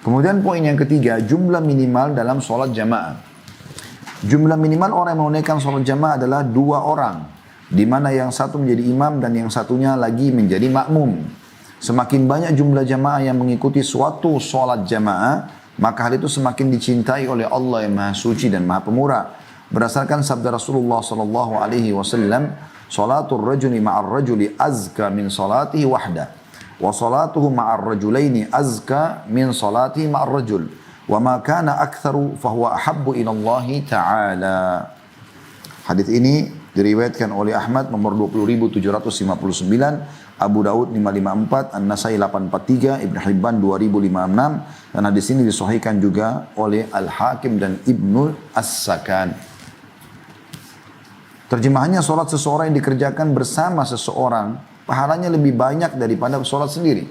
Kemudian poin yang ketiga, jumlah minimal dalam sholat jamaah. Jumlah minimal orang yang menunaikan sholat jamaah adalah 2 orang. Di mana yang satu menjadi imam dan yang satunya lagi menjadi makmum. Semakin banyak jumlah jamaah yang mengikuti suatu sholat jamaah, maka hal itu semakin dicintai oleh Allah yang Maha Suci dan Maha Pemurah. Berdasarkan sabda Rasulullah SAW, "Salatul rajuli ma'ar rajuli azka min salatihi wahda. Wa salatuhu ma'ar rajulaini azka min salatihi ma'ar rajul. Wa ma kana aktharu fahuwa ahabbu ila Allah Ta'ala." Hadis ini diriwayatkan oleh Ahmad nomor 20.759, Abu Daud 554, An-Nasai 843, Ibn Hibban 2056, dan hadis ini disahihkan juga oleh Al-Hakim dan Ibnul As-Sakan. Terjemahannya, sholat seseorang yang dikerjakan bersama seseorang, pahalanya lebih banyak daripada sholat sendiri.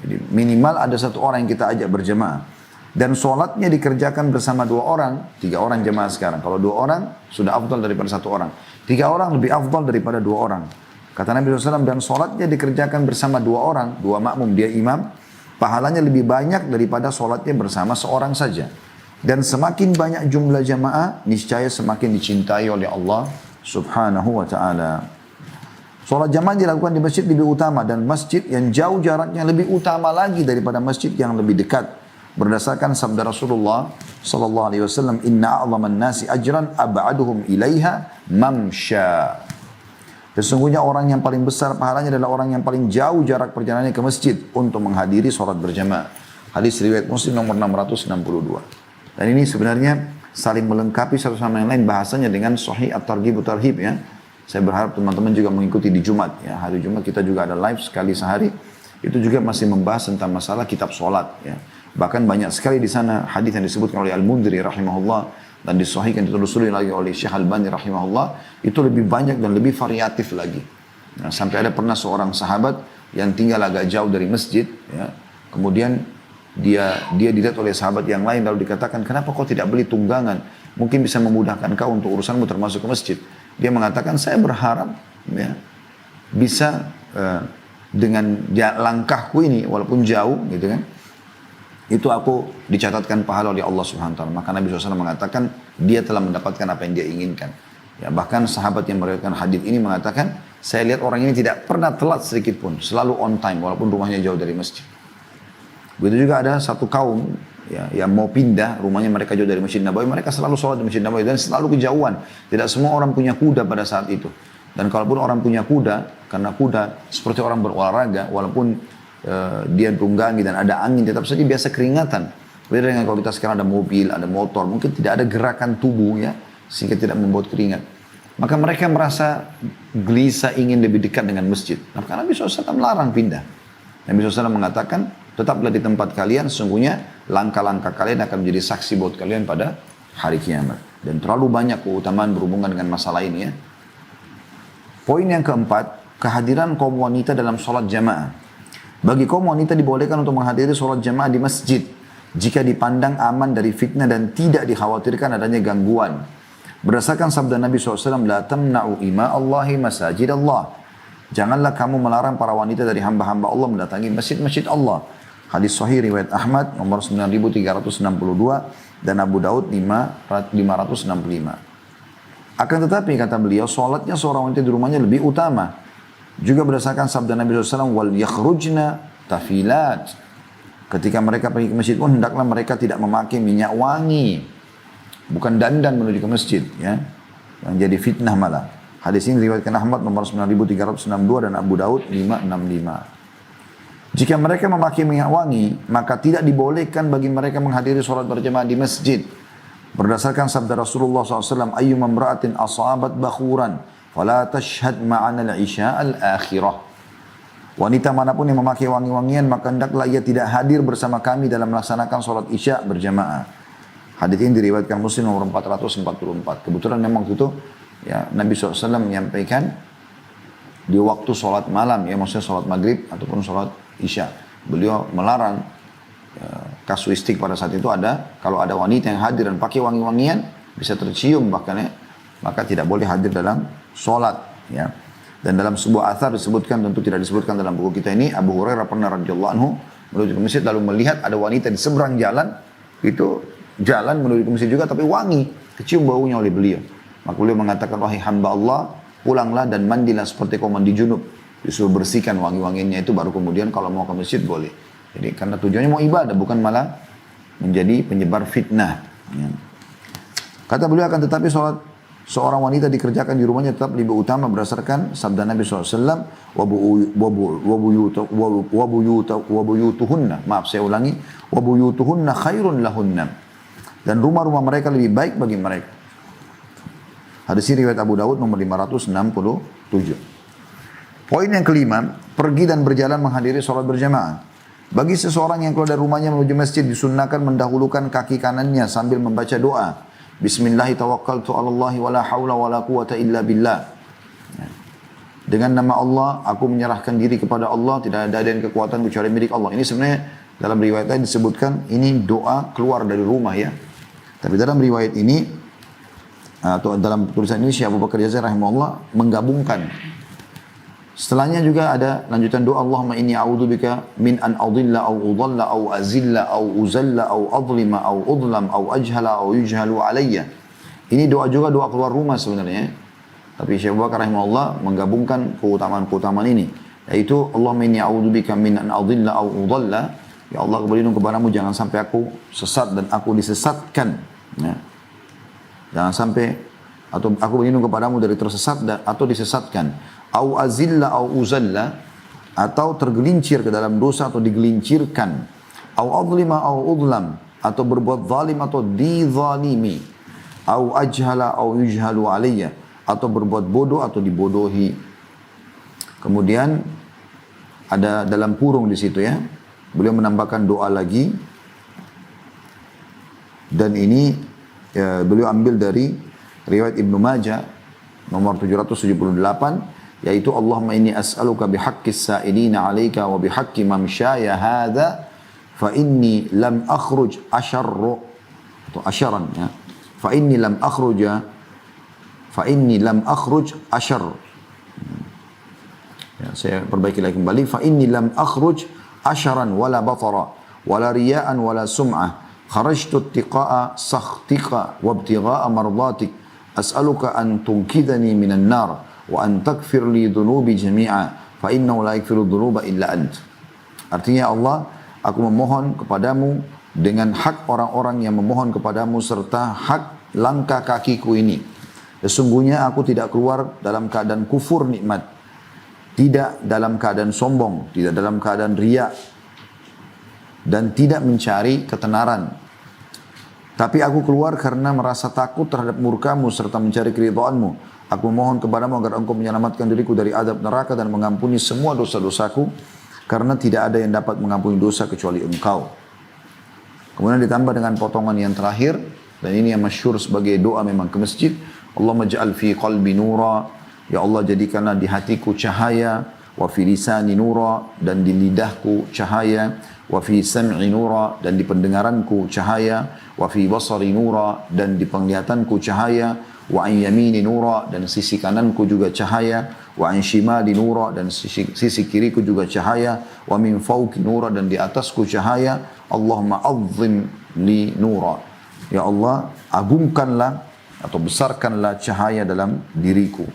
Jadi minimal ada 1 orang yang kita ajak berjamaah. Dan sholatnya dikerjakan bersama 2 orang, 3 orang jamaah sekarang. Kalau 2 orang, sudah afdal daripada 1 orang. 3 orang lebih afdal daripada 2 orang. Kata Nabi SAW, dan sholatnya dikerjakan bersama 2 orang, 2 makmum, dia imam, pahalanya lebih banyak daripada sholatnya bersama seorang saja. Dan semakin banyak jumlah jamaah, niscaya semakin dicintai oleh Allah Subhanahu wa ta'ala. Sholat jamaah dilakukan di masjid lebih utama, dan masjid yang jauh jaraknya lebih utama lagi daripada masjid yang lebih dekat. Berdasarkan sabda Rasulullah SAW, "Inna a'zaman nasi ajran ab'aduhum ilaiha mamsya." Sesungguhnya orang yang paling besar pahalanya adalah orang yang paling jauh jarak perjalanannya ke masjid untuk menghadiri sholat berjamaah. Hadis riwayat Muslim nomor 662. Dan ini sebenarnya saling melengkapi satu sama yang lain, bahasanya dengan Sahih At-Targhib Tarhib ya. Saya berharap teman-teman juga mengikuti di Jumat ya. Hari Jumat kita juga ada live sekali sehari. Itu juga masih membahas tentang masalah kitab sholat ya. Bahkan banyak sekali di sana hadis yang disebutkan oleh Al-Mundhiri rahimahullah dan disahihkan ditelusuri lagi oleh Syekh Al-Albani rahimahullah, itu lebih banyak dan lebih variatif lagi. Nah, sampai ada pernah seorang sahabat yang tinggal agak jauh dari masjid ya. Kemudian dia dilihat oleh sahabat yang lain, lalu dikatakan, "Kenapa kau tidak beli tunggangan? Mungkin bisa memudahkan kau untuk urusanmu termasuk ke masjid." Dia mengatakan, "Saya berharap ya, bisa dengan langkahku ini walaupun jauh gitu kan, itu aku dicatatkan pahala oleh Allah Subhanahu wa taala." Maka Nabi SAW mengatakan dia telah mendapatkan apa yang dia inginkan. Ya, bahkan sahabat yang meriwayatkan hadis ini mengatakan, "Saya lihat orang ini tidak pernah telat sedikit pun, selalu on time walaupun rumahnya jauh dari masjid." Begitu juga ada satu kaum ya, yang mau pindah, rumahnya mereka jauh dari Masjid Nabawi, mereka selalu sholat di Masjid Nabawi dan selalu kejauhan. Tidak semua orang punya kuda pada saat itu. Dan kalaupun orang punya kuda, karena kuda seperti orang berolahraga, walaupun dia tunggangi dan ada angin, tetap saja biasa keringatan. Beda dengan kalau kita sekarang ada mobil, ada motor, mungkin tidak ada gerakan tubuh ya, sehingga tidak membuat keringat. Maka mereka merasa gelisah ingin lebih dekat dengan masjid. Nah, karena Nabi SAW melarang pindah. Nabi SAW mengatakan, "Tetaplah di tempat kalian, sesungguhnya langkah-langkah kalian akan menjadi saksi buat kalian pada hari kiamat." Dan terlalu banyak keutamaan berhubungan dengan masalah ini ya. Poin yang keempat, kehadiran kaum wanita dalam sholat jamaah. Bagi kaum wanita dibolehkan untuk menghadiri sholat jamaah di masjid jika dipandang aman dari fitnah dan tidak dikhawatirkan adanya gangguan. Berdasarkan sabda Nabi SAW, "La tamna'u ima Allahi masajid Allah." Janganlah kamu melarang para wanita dari hamba-hamba Allah mendatangi masjid-masjid Allah. Hadis sahih riwayat Ahmad nomor 9362 dan Abu Daud 565. Akan tetapi kata beliau, sholatnya seorang wanita di rumahnya lebih utama. Juga berdasarkan sabda Nabi SAW, "Wal yakhrujna tafilat." Ketika mereka pergi ke masjid pun hendaklah mereka tidak memakai minyak wangi, bukan dandan menuju ke masjid ya, yang jadi fitnah malah. Hadis ini diriwayatkan Ahmad nomor 9362 dan Abu Daud 565. Jika mereka memakai minyak wangi, maka tidak dibolehkan bagi mereka menghadiri sholat berjamaah di masjid. Berdasarkan sabda Rasulullah SAW, "Ayyuma imra'atin asabat bakhuran, fala tashhad ma'ana al-isya al-akhirah." Wanita manapun yang memakai wangi-wangian, maka hendaklah ia tidak hadir bersama kami dalam melaksanakan sholat isya berjamaah. Hadis ini diriwayatkan Muslim nomor 444. Kebetulan memang itu ya, Nabi SAW menyampaikan di waktu sholat malam, ya maksudnya sholat maghrib ataupun sholat isya. Beliau melarang kasuistik pada saat itu ada, kalau ada wanita yang hadir dan pakai wangi-wangian, bisa tercium bahkan ya, maka tidak boleh hadir dalam sholat. Ya. Dan dalam sebuah athar disebutkan, tentu tidak disebutkan dalam buku kita ini, Abu Hurairah pernah radhiyallahu anhu menuju ke masjid lalu melihat ada wanita di seberang jalan, itu jalan menuju ke masjid juga tapi wangi, kecium baunya oleh beliau. Maka beliau mengatakan, wahai hamba Allah, pulanglah dan mandilah seperti kau mandi junub. Disuruh bersihkan wangi-wanginya itu, baru kemudian kalau mau ke masjid boleh. Jadi karena tujuannya mau ibadah, bukan malah menjadi penyebar fitnah. Ya. Kata beliau, akan tetapi sholat seorang wanita dikerjakan di rumahnya tetap lebih utama berdasarkan sabda Nabi SAW, wabuyutuhunna, maaf saya ulangi, wabuyutuhunna khairun lahunna, dan rumah-rumah mereka lebih baik bagi mereka. Hadis ini riwayat Abu Dawud nomor 567. Poin yang kelima, pergi dan berjalan menghadiri sholat berjamaah. Bagi seseorang yang keluar dari rumahnya menuju masjid, disunnahkan mendahulukan kaki kanannya sambil membaca doa. Bismillahi tawakkaltu ala Allahi wa la hawla wa la quwata illa billah. Dengan nama Allah, aku menyerahkan diri kepada Allah, tidak ada dan kekuatan kecuali milik Allah. Ini sebenarnya dalam riwayat lain disebutkan, ini doa keluar dari rumah ya. Tapi dalam riwayat ini, atau dalam tulisan ini, Syekh Abu Bakar Jazair rahimahullah menggabungkan. Setelahnya juga ada lanjutan doa, Allahumma inni a'udzubika min an adilla au udalla au azilla au uzalla au adlima au udlam au ajhala au yujhalu alayya. Ini doa juga doa keluar rumah sebenarnya. Tapi Syekh Abu Bakar rahimahullah menggabungkan keutamaan-keutamaan ini. Yaitu Allahumma inni a'udzubika min an adilla au udalla. Ya Allah, aku berlindung kepadamu jangan sampai aku sesat dan aku disesatkan. Ya. Jangan sampai, atau aku berlindung kepadamu dari tersesat atau disesatkan. Au azilla au uzalla, atau tergelincir ke dalam dosa atau digelincirkan. Au adlima au udlam, atau berbuat zalim atau dizalimi. Au ajhala au yujhalu alayya, atau berbuat bodoh atau dibodohi. Kemudian ada dalam kurung di situ ya. Beliau menambahkan doa lagi. Dan ini ya, beliau ambil dari riwayat Ibnu Majah nomor 778, yaitu Allahumma inni as'aluka bihaqqis sa'ilina 'alaika wa bihaqqi mamsyaya hadha fa inni lam akhruj asyarru atau asyaran ya. Fa inni lam akhruj asyarr. Ya, saya perbaiki lagi kembali, fa inni lam akhruj asyaran wala batara wala riya'an wala sum'ah kharajtu ittiqa'a sakhtika wa ibtigha'a mardatik as'aluka an tunkidhani minan nar wa an takfir li dhunubi jami'a fa innahu la yaghfiru dhunuba illa ant. Artinya Allah, aku memohon kepadamu dengan hak orang-orang yang memohon kepadamu serta hak langkah kakiku ini. Sesungguhnya aku tidak keluar dalam keadaan kufur nikmat, tidak dalam keadaan sombong, tidak dalam keadaan riya, dan tidak mencari ketenaran. Tapi aku keluar karena merasa takut terhadap murkamu serta mencari keridhaanmu. Aku mohon kepadamu agar engkau menyelamatkan diriku dari adab neraka dan mengampuni semua dosa-dosaku, karena tidak ada yang dapat mengampuni dosa kecuali engkau. Kemudian ditambah dengan potongan yang terakhir, dan ini yang masyhur sebagai doa memang ke masjid. Allahumma ja'al fi qalbi nura, ya Allah jadikanlah di hatiku cahaya, wa fi lisani nura, dan di lidahku cahaya, wa fi sam'i nura, dan di pendengaranku cahaya, wa fi basari nura, dan di penglihatanku cahaya, wa an yamini nura, dan sisi kananku juga cahaya, wa an shimali nura, dan sisi kiriku juga cahaya, wa min fawqi nura, dan di atasku cahaya. Allahumma azzim li nura, ya Allah agungkanlah atau besarkanlah cahaya dalam diriku.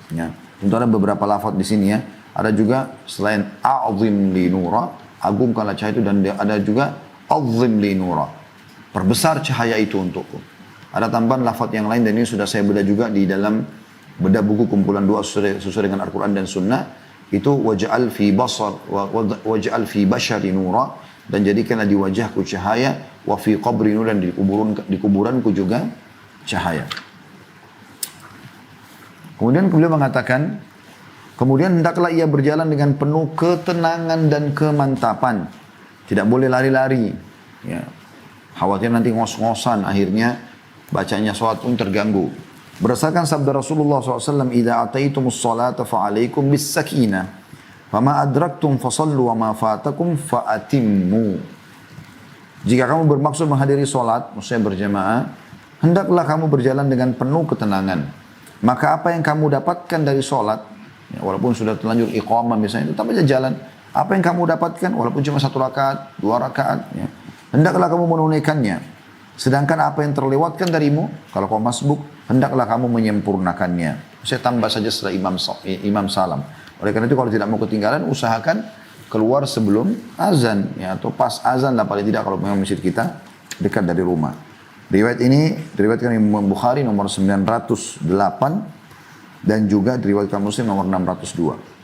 Ya, tentu ada beberapa lafaz di sini ya. Ada juga selain a'zim li nura, agungkanlah cahaya itu, dan ada juga azzim li nura, perbesar cahaya itu untukku. Ada tambahan lafaz yang lain, dan ini sudah saya bedah juga di dalam bedah buku kumpulan doa sesuai dengan Al-Quran dan Sunnah. Itu waj'al fi basar waj'al fi bashari nura, dan jadikanlah di wajahku cahaya, wa fi qabri nur, dan di kuburanku juga cahaya. Kemudian beliau mengatakan, kemudian hendaklah ia berjalan dengan penuh ketenangan dan kemantapan. Tidak boleh lari-lari. Ya. Khawatir nanti ngos-ngosan, akhirnya bacanya sholat pun terganggu. Berdasarkan sabda Rasulullah SAW, "Idza ataitumus salata fa'alaikum bis sakinah, fama adraktum fasallu wa ma fatakum fa'atimmu." Jika kamu bermaksud menghadiri sholat, maksudnya berjamaah, hendaklah kamu berjalan dengan penuh ketenangan. Maka apa yang kamu dapatkan dari sholat, ya, walaupun sudah terlanjur iqamah misalnya, tetap aja jalan. Apa yang kamu dapatkan, walaupun cuma 1 rakaat, 2 rakaat, ya, hendaklah kamu menunaikannya. Sedangkan apa yang terlewatkan darimu, kalau kau masbuk, hendaklah kamu menyempurnakannya. Saya tambah saja setelah imam salam. Oleh karena itu kalau tidak mau ketinggalan, usahakan keluar sebelum azan, ya, atau pas azan lah paling tidak kalau memang masjid kita dekat dari rumah. Riwayat ini diriwayatkan Imam Bukhari nomor 908 dan juga diriwayatkan Muslim nomor 602.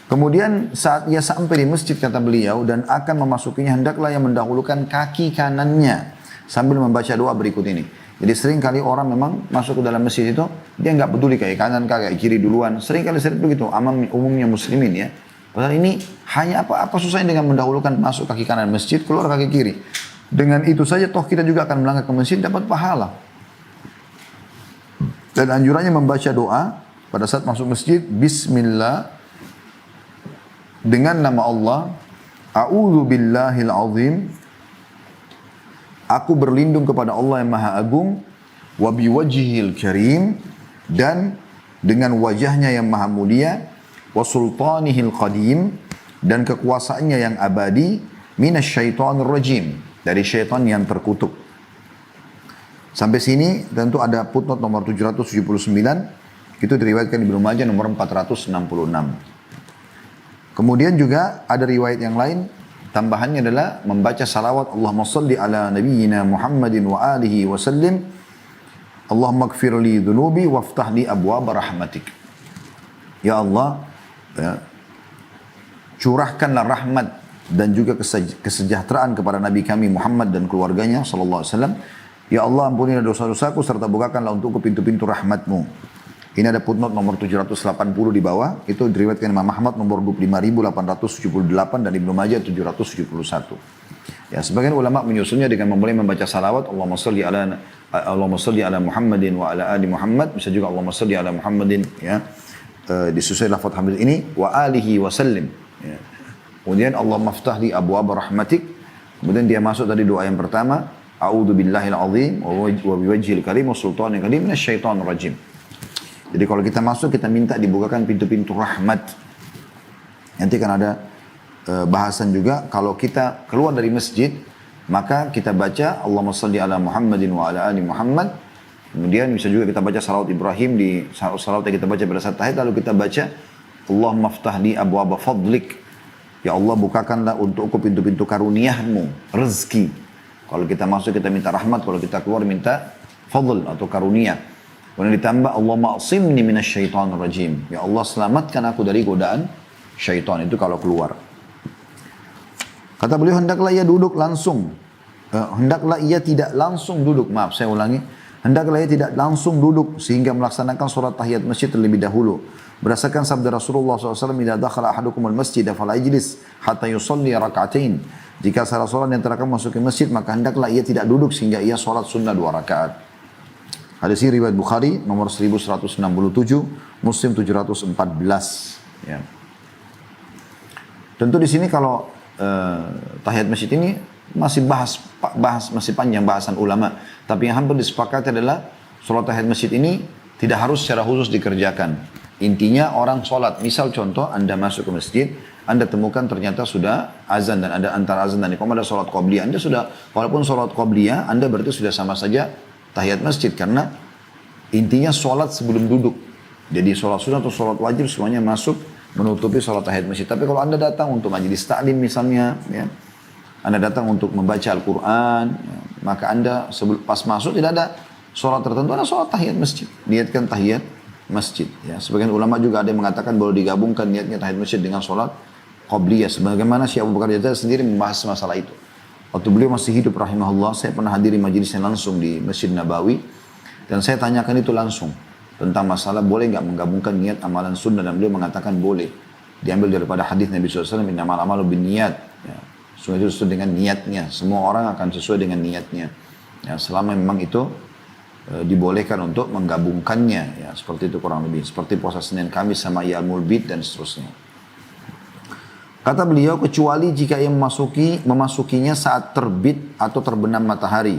Kemudian saat ia sampai di masjid kata beliau dan akan memasukinya hendaklah yang mendahulukan kaki kanannya sambil membaca doa berikut ini. Jadi sering kali orang memang masuk ke dalam masjid itu dia nggak peduli kayak kanan kayak kiri duluan. Sering kali begitu umumnya muslimin ya. Padahal ini hanya apa susahnya dengan mendahulukan masuk kaki kanan masjid keluar kaki kiri. Dengan itu saja toh kita juga akan melangkah ke masjid dapat pahala. Dan anjurannya membaca doa pada saat masuk masjid Bismillah dengan nama Allah, A'udzu billahil azim, aku berlindung kepada Allah yang Maha Agung, wa biwajhihil karim, dan dengan wajahnya yang Maha Mulia, wa sultanihil qadim, dan kekuasaannya yang abadi, minasyaitonir rajim, dari syaitan yang terkutuk. Sampai sini tentu ada footnote nomor 779, itu diriwayatkan Ibnu Majah nomor 466. Kemudian juga ada riwayat yang lain, tambahannya adalah membaca salawat Allahumma salli ala nabiyyina Muhammadin wa alihi wa sallim, Allahumma gfir li dhunubi waftah li abwaba rahmatik. Ya Allah, ya, curahkanlah rahmat dan juga kesejahteraan kepada Nabi kami Muhammad dan keluarganya sallallahu alaihi wasallam. Ya Allah, ampunilah dosa-dosaku serta bukakanlah untukku pintu-pintu rahmatmu. Ini ada footnote nomor 780 di bawah. Itu diriwayatkan Imam Ahmad nomor 25.878 dan Ibnu Majah 771. Ya, sebagian ulama menyusunnya dengan memulai membaca salawat Allahumma salli ala Muhammadin wa ala ali Muhammad. Bisa juga Allahumma salli ala Muhammadin, ya. Disusun lafaz hamid ini wa alihi wa sallim. Ya. Kemudian Allahumma ftah li abwaaba rahmatik. Kemudian dia masuk tadi doa yang pertama, a'udzu billahil azim wa biwajhil karim wa sultanil qadim minasyaitonir rajim. Jadi kalau kita masuk, kita minta dibukakan pintu-pintu rahmat. Nanti kan ada bahasan juga, kalau kita keluar dari masjid, maka kita baca Allahumma salli ala Muhammadin wa ala ali Muhammad. Kemudian bisa juga kita baca salawat Ibrahim di salawat yang kita baca pada saat tahiyat, lalu kita baca Allahumma ftah li abwaaba fadlik. Ya Allah, bukakanlah untukku pintu-pintu karuniamu, rezeki. Kalau kita masuk kita minta rahmat, kalau kita keluar minta fadl atau karunia. Kemudian ditambah Allahumma asimni minasyaitonir rajim. Ya Allah, selamatkan aku dari godaan syaitan, itu kalau keluar. Kata beliau, hendaklah ia duduk langsung. Hendaklah ia tidak langsung duduk. Maaf, saya ulangi. Hendaklah ia tidak langsung duduk sehingga melaksanakan sholat tahiyat masjid terlebih dahulu. Berdasarkan sabda Rasulullah SAW, "Idza dakhala ahadukum al-masjid fala yajlis hatta yusalli rak'atain." Jika salah seorang yang kamu masuk ke masjid, maka hendaklah ia tidak duduk sehingga ia sholat sunnah 2 rakaat. Hadis ini riwayat Bukhari nomor 1167, Muslim 714. Ya. Tentu di sini kalau tahiyat masjid ini masih masih panjang bahasan ulama. Tapi yang hampir disepakati adalah sholat tahiyat masjid ini tidak harus secara khusus dikerjakan. Intinya orang sholat, misal contoh Anda masuk ke masjid, Anda temukan ternyata sudah azan dan ada antara azan dan iqamah ada sholat qobliyah. Anda sudah, walaupun sholat qobliyah, Anda berarti sudah sama saja tahiyat masjid, karena intinya sholat sebelum duduk. Jadi sholat sunnah atau sholat wajib semuanya masuk menutupi sholat tahiyat masjid. Tapi kalau Anda datang untuk majelis ta'lim misalnya, ya, Anda datang untuk membaca Al-Quran, ya, maka Anda pas masuk tidak ada sholat tertentu, ada sholat tahiyat masjid. Niatkan tahiyat masjid. Ya. Sebagian ulama juga ada yang mengatakan boleh digabungkan niatnya tahiyat masjid dengan sholat qobliyah. Sebagaimana Syekh Abu Bakar Jazari sendiri membahas masalah itu. Waktu beliau masih hidup rahimahullah, saya pernah hadiri majelisnya langsung di Masjid Nabawi. Dan saya tanyakan itu langsung. Tentang masalah boleh nggak menggabungkan niat amalan sunnah. Dan beliau mengatakan boleh. Diambil daripada hadis Nabi SAW, innamal a'malu binniyat. Ya. Semua itu sesuai dengan niatnya. Semua orang akan sesuai dengan niatnya. Ya, selama memang itu dibolehkan untuk menggabungkannya. Ya, seperti itu kurang lebih. Seperti puasa Senin Kamis sama Iyamul Bid dan seterusnya. Kata beliau, kecuali jika ia memasukinya saat terbit atau terbenam matahari,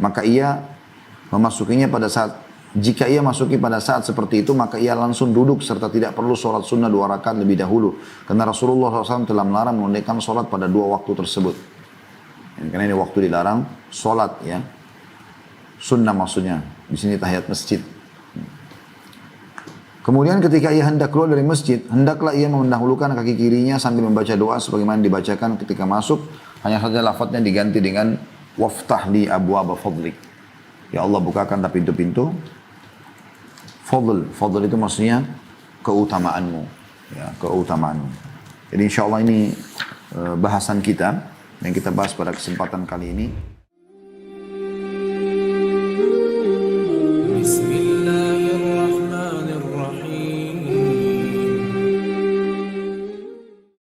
maka ia memasukinya pada saat Jika ia masuki pada saat seperti itu, maka ia langsung duduk serta tidak perlu sholat sunnah 2 rakaat lebih dahulu. Karena Rasulullah SAW telah melarang menunaikan sholat pada 2 waktu tersebut. Karena ini waktu dilarang sholat ya. Sunnah maksudnya. Di sini tahiyat masjid. Kemudian ketika ia hendak keluar dari masjid, hendaklah ia mendahulukan kaki kirinya sambil membaca doa sebagaimana dibacakan ketika masuk. Hanya saja lafadznya diganti dengan waftah li abwaaba fadlik. Ya Allah bukakan pintu-pintu fadl. Fadl itu maksudnya keutamaanmu. Ya, keutamaanmu. Jadi insya Allah ini bahasan kita yang kita bahas pada kesempatan kali ini.